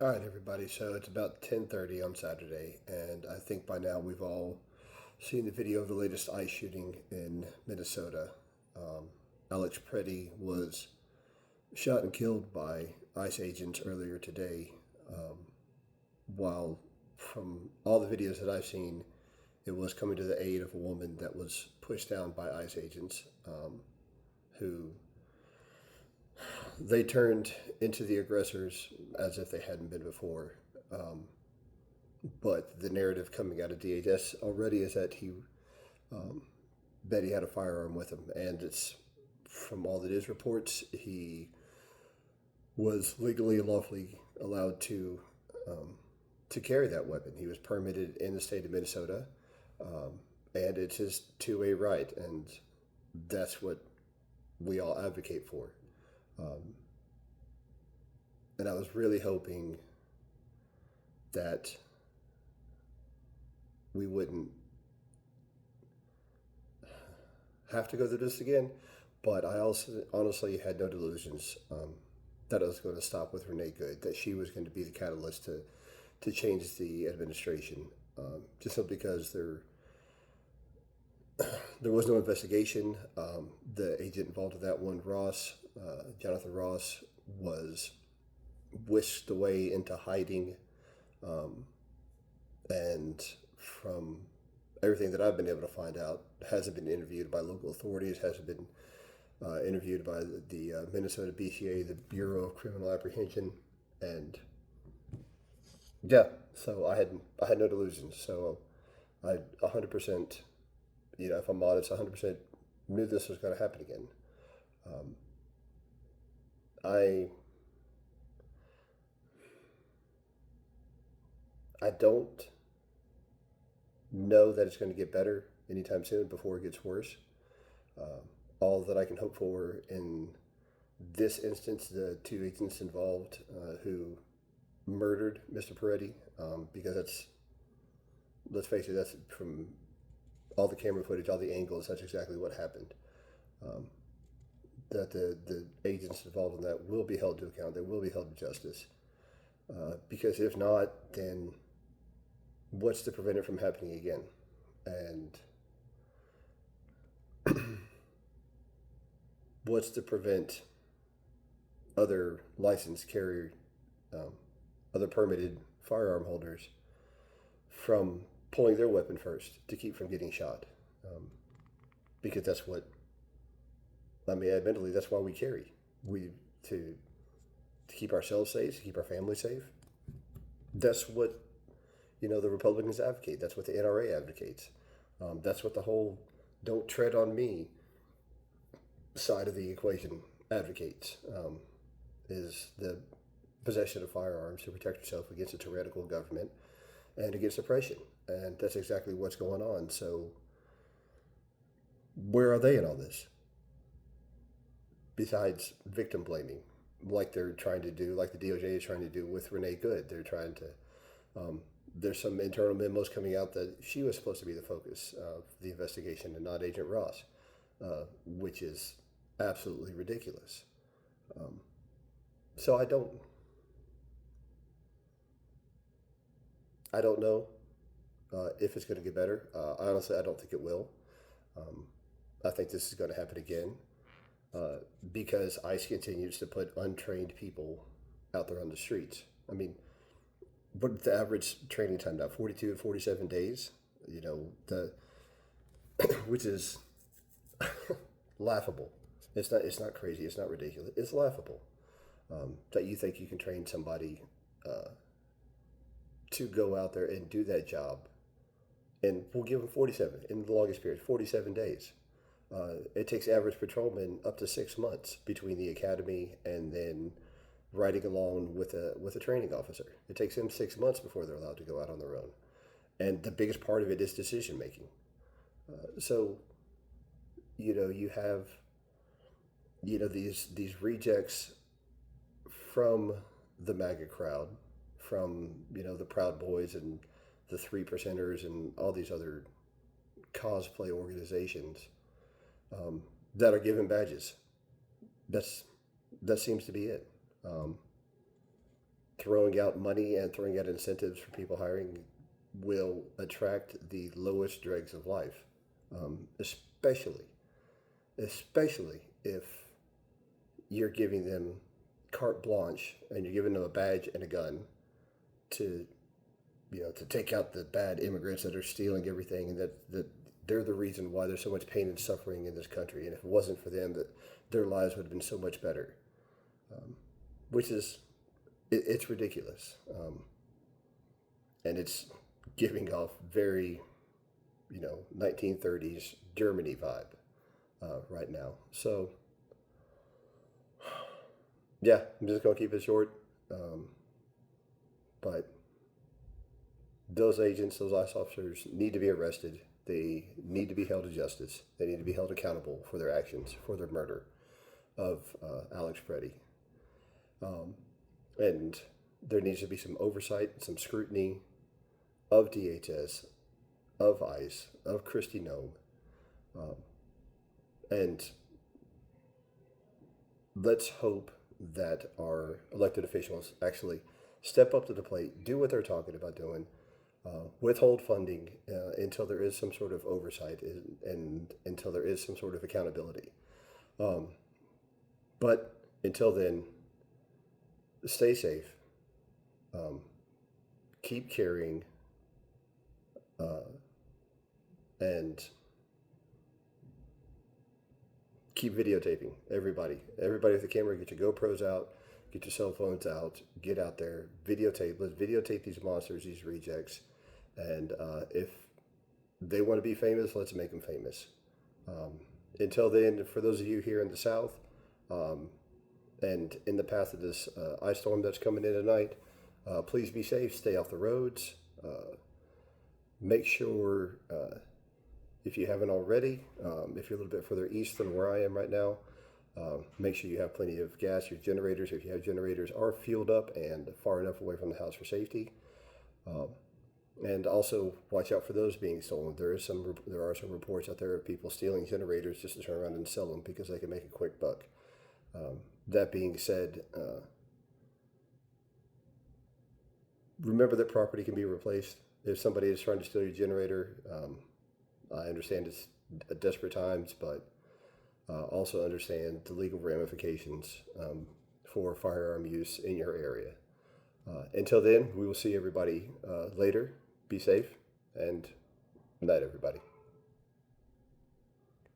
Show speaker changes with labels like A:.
A: All right, everybody. So it's about 10:30 on Saturday, and I think by now we've all seen the video of the latest ICE shooting in Minnesota. Um, Alex Preddy was shot and killed by ICE agents earlier today. While from all the videos that I've seen, it was coming to the aid of a woman that was pushed down by ICE agents, who they turned into the aggressors as if they hadn't been before. Um, But the narrative coming out of DHS already is that he had a firearm with him, and it's from all the news reports he was legally and lawfully allowed to carry that weapon. He was permitted in the state of Minnesota, and it's his two-way right, and that's what we all advocate for. And I was really hoping that we wouldn't have to go through this again. But I also honestly had no delusions that it was going to stop with Renee Good, that she was going to be the catalyst to change the administration. Just simply because there was no investigation. The agent involved in that one, Jonathan Ross, was whisked away into hiding. And from everything that I've been able to find out, hasn't been interviewed by local authorities, hasn't been interviewed by the Minnesota BCA, the Bureau of Criminal Apprehension, and yeah. So I had no delusions. So I 100%, if I'm honest, 100% knew this was going to happen again. Um, I I don't know that it's going to get better anytime soon before it gets worse. Uh, all that I can hope for in this instance, the two agents involved who murdered Mr. Peretti, because let's face it, that's from all the camera footage, all the angles, that's exactly what happened. Um, that the agents involved in that will be held to account, they will be held to justice. Because if not, then what's to prevent it from happening again? And what's to prevent other licensed carrier, um, other permitted firearm holders from pulling their weapon first to keep from getting shot? Um, because that's what, I mean, admittedly, that's why we carry. We to keep ourselves safe, to keep our family safe. That's what the Republicans advocate. That's what the NRA advocates. That's what the whole "don't tread on me" side of the equation advocates. Is the possession of firearms to protect yourself against a tyrannical government and against oppression. And that's exactly what's going on. So, where are they in all this? Besides victim blaming, like they're trying to do, like the DOJ is trying to do with Renee Good. They're trying to, there's some internal memos coming out that she was supposed to be the focus of the investigation and not Agent Ross, which is absolutely ridiculous. Um, so I don't know if it's going to get better. Honestly, I don't think it will. Um, I think this is going to happen again uh, because ICE continues to put untrained people out there on the streets. I mean, what the average training time now? 42 to 47 days. The which is laughable. It's not crazy. It's not ridiculous. It's laughable that you think you can train somebody uh, to go out there and do that job, and we'll give them 47 in the longest period, 47 days. It takes average patrolmen up to 6 months between the academy and then riding along with a training officer. It takes them 6 months before they're allowed to go out on their own, and the biggest part of it is decision making. So you have these rejects from the MAGA crowd, from the Proud Boys and the Three Percenters and all these other cosplay organizations that are given badges. That's that seems to be it. Um, throwing out money and throwing out incentives for people hiring will attract the lowest dregs of life, especially if you're giving them carte blanche and you're giving them a badge and a gun to, to take out the bad immigrants that are stealing everything, and that they're the reason why there's so much pain and suffering in this country. And if it wasn't for them, that their lives would have been so much better. Which is, it's ridiculous. And it's giving off very, 1930s Germany vibe right now. So, yeah, I'm just going to keep it short. But those agents, those ICE officers need to be arrested. They need to be held to justice. They need to be held accountable for their actions, for their murder of Alex Preddy. And there needs to be some oversight, some scrutiny of DHS, of ICE, of Kristi Noem. And let's hope that our elected officials actually step up to the plate, do what they're talking about doing, withhold funding until there is some sort of oversight and until there is some sort of accountability. But until then, stay safe, keep caring, and keep videotaping. Everybody with a camera, get your GoPros out, get your cell phones out, get out there, videotape. Let's videotape these monsters, these rejects. And if they want to be famous, let's make them famous. Until then, for those of you here in the South, and in the path of this ice storm that's coming in tonight, please be safe, stay off the roads. Make sure, if you haven't already, if you're a little bit further east than where I am right now, make sure you have plenty of gas. Your generators, if you have generators, are fueled up and far enough away from the house for safety. And also watch out for those being stolen. There are some reports out there of people stealing generators just to turn around and sell them because they can make a quick buck. That being said, remember that property can be replaced. If somebody is trying to steal your generator, I understand it's desperate times, but also understand the legal ramifications for firearm use in your area. Until then, we will see everybody later. Be safe, and good night, everybody.